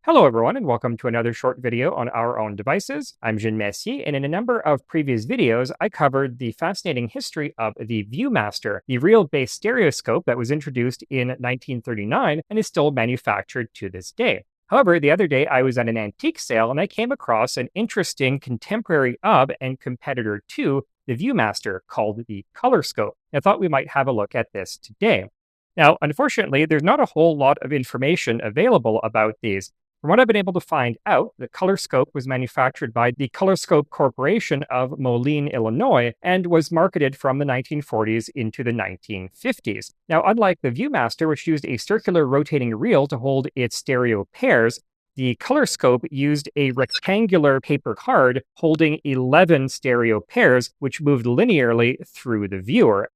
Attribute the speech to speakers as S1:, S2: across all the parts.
S1: Hello, everyone, and welcome to another short video on our own devices. I'm Jean Messier, and in a number of previous videos, I covered the fascinating history of the Viewmaster, the reel-based stereoscope that was introduced in 1939 and is still manufactured to this day. However, the other day I was at an antique sale and I came across an interesting contemporary of and competitor to the Viewmaster called the Colorscope. I thought we might have a look at this today. Now, unfortunately, there's not a whole lot of information available about these. From what I've been able to find out, the Colorscope was manufactured by the Colorscope Corporation of Moline, Illinois, and was marketed from the 1940s into the 1950s. Now, unlike the Viewmaster, which used a circular rotating reel to hold its stereo pairs, the Colorscope used a rectangular paper card holding 11 stereo pairs, which moved linearly through the viewer.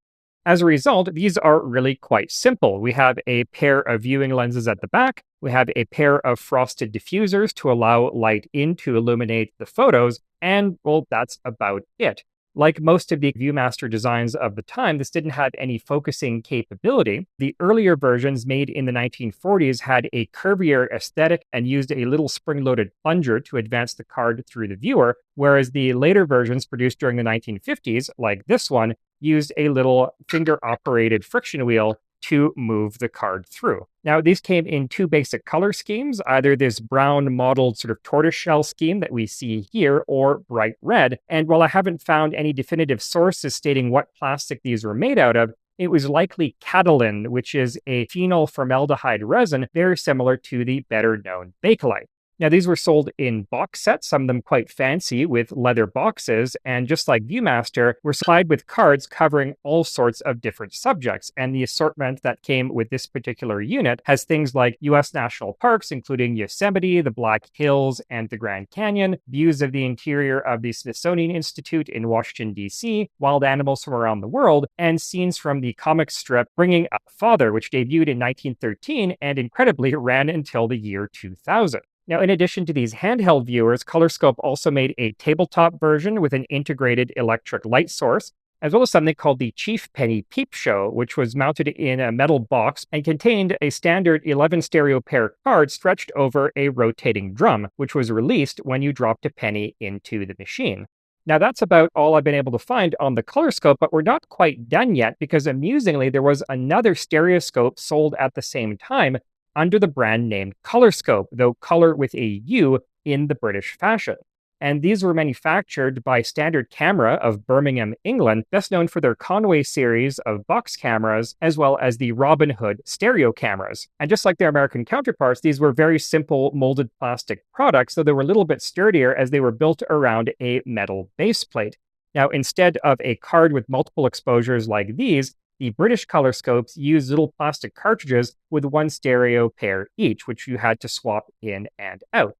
S1: As a result, these are really quite simple. We have a pair of viewing lenses at the back. We have a pair of frosted diffusers to allow light in to illuminate the photos. And, well, that's about it. Like most of the Viewmaster designs of the time, this didn't have any focusing capability. The earlier versions made in the 1940s had a curvier aesthetic and used a little spring-loaded plunger to advance the card through the viewer, whereas the later versions produced during the 1950s, like this one, used a little finger-operated friction wheel to move the card through. Now, these came in two basic color schemes, either this brown mottled sort of tortoiseshell scheme that we see here, or bright red. And while I haven't found any definitive sources stating what plastic these were made out of, it was likely Catalin, which is a phenol formaldehyde resin, very similar to the better-known Bakelite. Now, these were sold in box sets, some of them quite fancy with leather boxes, and just like Viewmaster, were supplied with cards covering all sorts of different subjects. And the assortment that came with this particular unit has things like U.S. national parks, including Yosemite, the Black Hills, and the Grand Canyon, views of the interior of the Smithsonian Institute in Washington, D.C., wild animals from around the world, and scenes from the comic strip Bringing Up Father, which debuted in 1913 and incredibly ran until the year 2000. Now, in addition to these handheld viewers, Colorscope also made a tabletop version with an integrated electric light source, as well as something called the Chief Penny Peep Show, which was mounted in a metal box and contained a standard 11 stereo pair card stretched over a rotating drum, which was released when you dropped a penny into the machine. Now, that's about all I've been able to find on the Colorscope, but we're not quite done yet because, amusingly, there was another stereoscope sold at the same time under the brand named Colorscope, though color with a U in the British fashion. And these were manufactured by Standard Camera of Birmingham, England, best known for their Conway series of box cameras, as well as the Robin Hood stereo cameras. And just like their American counterparts, these were very simple molded plastic products, though they were a little bit sturdier as they were built around a metal base plate. Now, instead of a card with multiple exposures like these, the British Colorscopes used little plastic cartridges with one stereo pair each, which you had to swap in and out.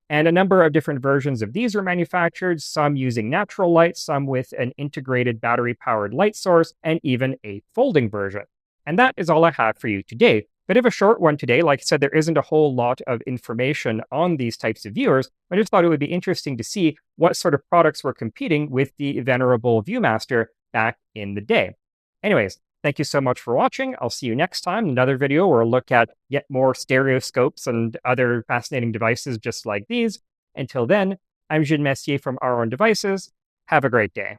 S1: And a number of different versions of these were manufactured, some using natural light, some with an integrated battery-powered light source, and even a folding version. And that is all I have for you today. Bit of a short one today. Like I said, there isn't a whole lot of information on these types of viewers. I just thought it would be interesting to see what sort of products were competing with the venerable Viewmaster back in the day. Anyways, thank you so much for watching. I'll see you next time in another video where we'll look at yet more stereoscopes and other fascinating devices just like these. Until then, I'm Jean Messier from Our Own Devices. Have a great day.